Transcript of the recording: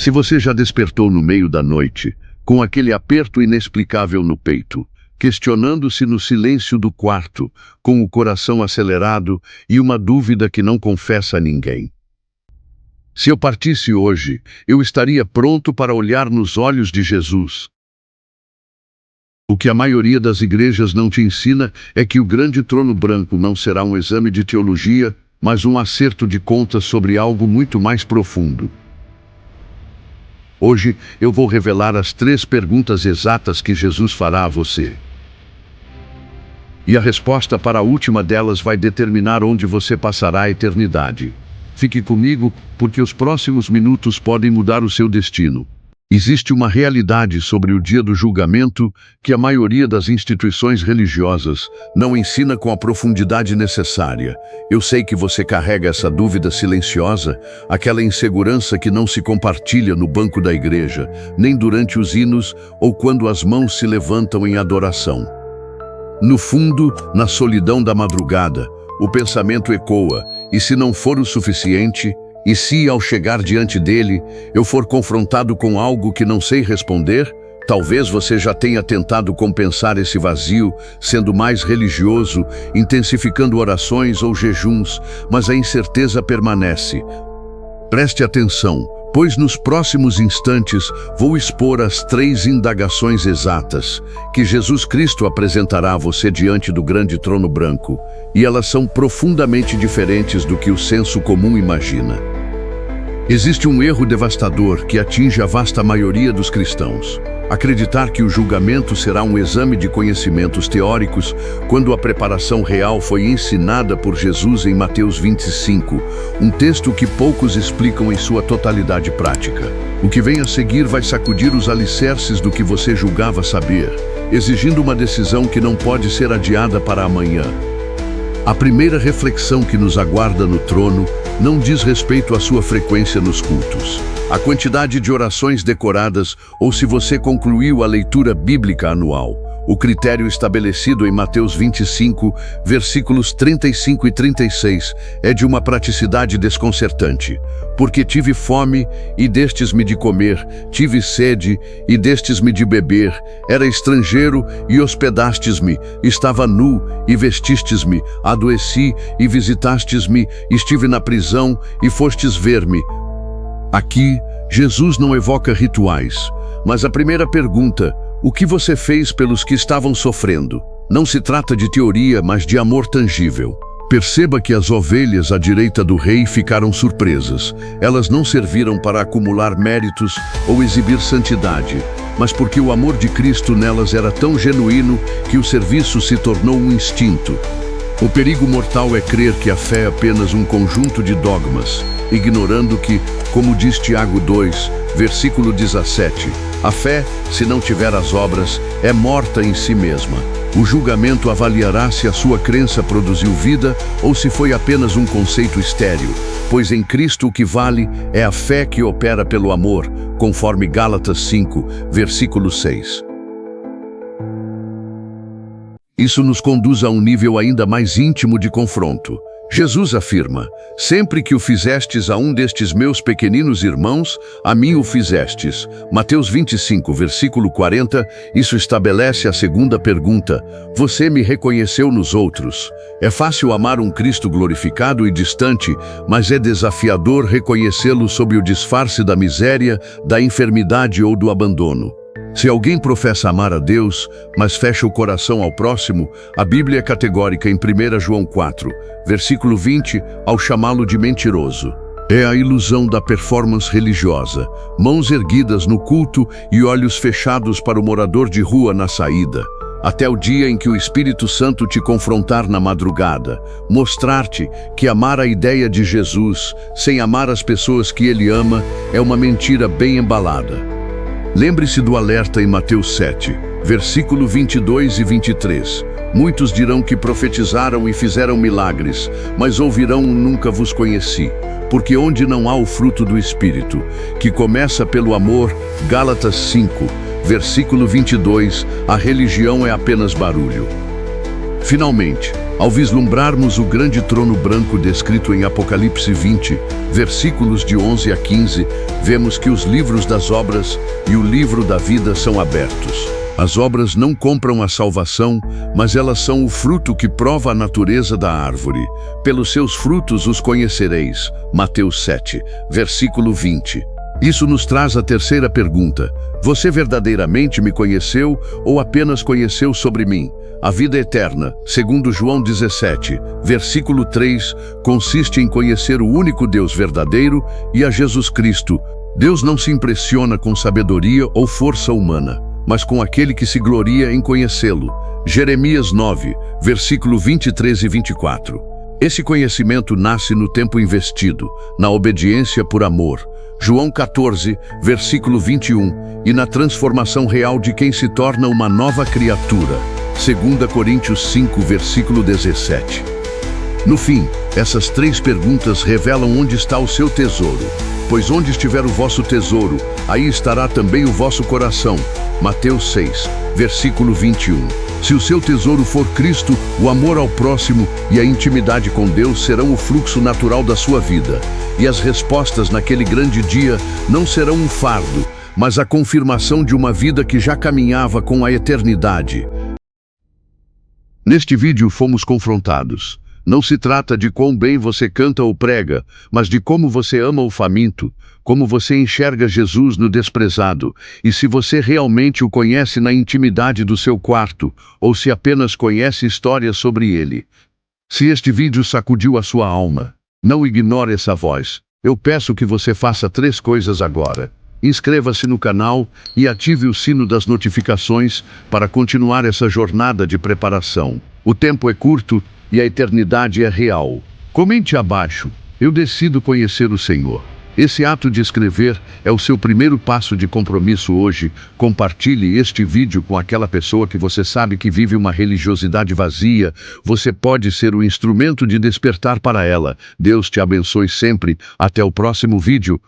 Se você já despertou no meio da noite, com aquele aperto inexplicável no peito, questionando-se no silêncio do quarto, com o coração acelerado e uma dúvida que não confessa a ninguém. Se eu partisse hoje, eu estaria pronto para olhar nos olhos de Jesus. O que a maioria das igrejas não te ensina é que o grande trono branco não será um exame de teologia, mas um acerto de contas sobre algo muito mais profundo. Hoje eu vou revelar as 3 perguntas exatas que Jesus fará a você. E a resposta para a última delas vai determinar onde você passará a eternidade. Fique comigo, porque os próximos minutos podem mudar o seu destino. Existe uma realidade sobre o dia do julgamento que a maioria das instituições religiosas não ensina com a profundidade necessária. Eu sei que você carrega essa dúvida silenciosa, aquela insegurança que não se compartilha no banco da igreja, nem durante os hinos ou quando as mãos se levantam em adoração. No fundo, na solidão da madrugada, o pensamento ecoa, e se não for o suficiente, e se, ao chegar diante dele, eu for confrontado com algo que não sei responder, talvez você já tenha tentado compensar esse vazio, sendo mais religioso, intensificando orações ou jejuns, mas a incerteza permanece. Preste atenção, pois nos próximos instantes vou expor as 3 indagações exatas que Jesus Cristo apresentará a você diante do grande trono branco, e elas são profundamente diferentes do que o senso comum imagina. Existe um erro devastador que atinge a vasta maioria dos cristãos: acreditar que o julgamento será um exame de conhecimentos teóricos, quando a preparação real foi ensinada por Jesus em Mateus 25, um texto que poucos explicam em sua totalidade prática. O que vem a seguir vai sacudir os alicerces do que você julgava saber, exigindo uma decisão que não pode ser adiada para amanhã. A primeira reflexão que nos aguarda no trono não diz respeito à sua frequência nos cultos, a quantidade de orações decoradas ou se você concluiu a leitura bíblica anual. O critério estabelecido em Mateus 25, versículos 35 e 36, é de uma praticidade desconcertante. Porque tive fome, e destes-me de comer, tive sede, e destes-me de beber, era estrangeiro, e hospedastes-me, estava nu, e vestistes-me, adoeci, e visitastes-me, estive na prisão, e fostes ver-me. Aqui, Jesus não evoca rituais, mas a primeira pergunta: o que você fez pelos que estavam sofrendo? Não se trata de teoria, mas de amor tangível. Perceba que as ovelhas à direita do rei ficaram surpresas. Elas não serviram para acumular méritos ou exibir santidade, mas porque o amor de Cristo nelas era tão genuíno que o serviço se tornou um instinto. O perigo mortal é crer que a fé é apenas um conjunto de dogmas, ignorando que, como diz Tiago 2, versículo 17, a fé, se não tiver as obras, é morta em si mesma. O julgamento avaliará se a sua crença produziu vida ou se foi apenas um conceito estéril, pois em Cristo o que vale é a fé que opera pelo amor, conforme Gálatas 5, versículo 6. Isso nos conduz a um nível ainda mais íntimo de confronto. Jesus afirma: sempre que o fizestes a um destes meus pequeninos irmãos, a mim o fizestes. Mateus 25, versículo 40, isso estabelece a segunda pergunta: você me reconheceu nos outros? É fácil amar um Cristo glorificado e distante, mas é desafiador reconhecê-lo sob o disfarce da miséria, da enfermidade ou do abandono. Se alguém professa amar a Deus, mas fecha o coração ao próximo, a Bíblia é categórica em 1 João 4, versículo 20, ao chamá-lo de mentiroso. É a ilusão da performance religiosa, mãos erguidas no culto e olhos fechados para o morador de rua na saída, até o dia em que o Espírito Santo te confrontar na madrugada, mostrar-te que amar a ideia de Jesus, sem amar as pessoas que ele ama, é uma mentira bem embalada. Lembre-se do alerta em Mateus 7, versículo 22 e 23. Muitos dirão que profetizaram e fizeram milagres, mas ouvirão um nunca vos conheci. Porque onde não há o fruto do Espírito, que começa pelo amor, Gálatas 5, versículo 22, a religião é apenas barulho. Finalmente, Ao vislumbrarmos o grande trono branco descrito em Apocalipse 20, versículos de 11 a 15, vemos que os livros das obras e o livro da vida são abertos. As obras não compram a salvação, mas elas são o fruto que prova a natureza da árvore. Pelos seus frutos os conhecereis. Mateus 7, versículo 20. Isso nos traz a terceira pergunta. Você verdadeiramente me conheceu ou apenas conheceu sobre mim? A vida eterna, segundo João 17, versículo 3, consiste em conhecer o único Deus verdadeiro e a Jesus Cristo. Deus não se impressiona com sabedoria ou força humana, mas com aquele que se gloria em conhecê-lo. Jeremias 9, versículo 23 e 24. Esse conhecimento nasce no tempo investido, na obediência por amor. João 14, versículo 21, e na transformação real de quem se torna uma nova criatura. 2 Coríntios 5, versículo 17. No fim, essas três perguntas revelam onde está o seu tesouro. Pois onde estiver o vosso tesouro, aí estará também o vosso coração. Mateus 6, versículo 21. Se o seu tesouro for Cristo, o amor ao próximo e a intimidade com Deus serão o fluxo natural da sua vida. E as respostas naquele grande dia não serão um fardo, mas a confirmação de uma vida que já caminhava com a eternidade. Neste vídeo fomos confrontados. Não se trata de quão bem você canta ou prega, mas de como você ama o faminto, como você enxerga Jesus no desprezado, e se você realmente o conhece na intimidade do seu quarto, ou se apenas conhece histórias sobre ele. Se este vídeo sacudiu a sua alma, não ignore essa voz. Eu peço que você faça três coisas agora. Inscreva-se no canal e ative o sino das notificações para continuar essa jornada de preparação. O tempo é curto e a eternidade é real. Comente abaixo. Eu decido conhecer o Senhor. Esse ato de escrever é o seu primeiro passo de compromisso hoje. Compartilhe este vídeo com aquela pessoa que você sabe que vive uma religiosidade vazia. Você pode ser o instrumento de despertar para ela. Deus te abençoe sempre. Até o próximo vídeo.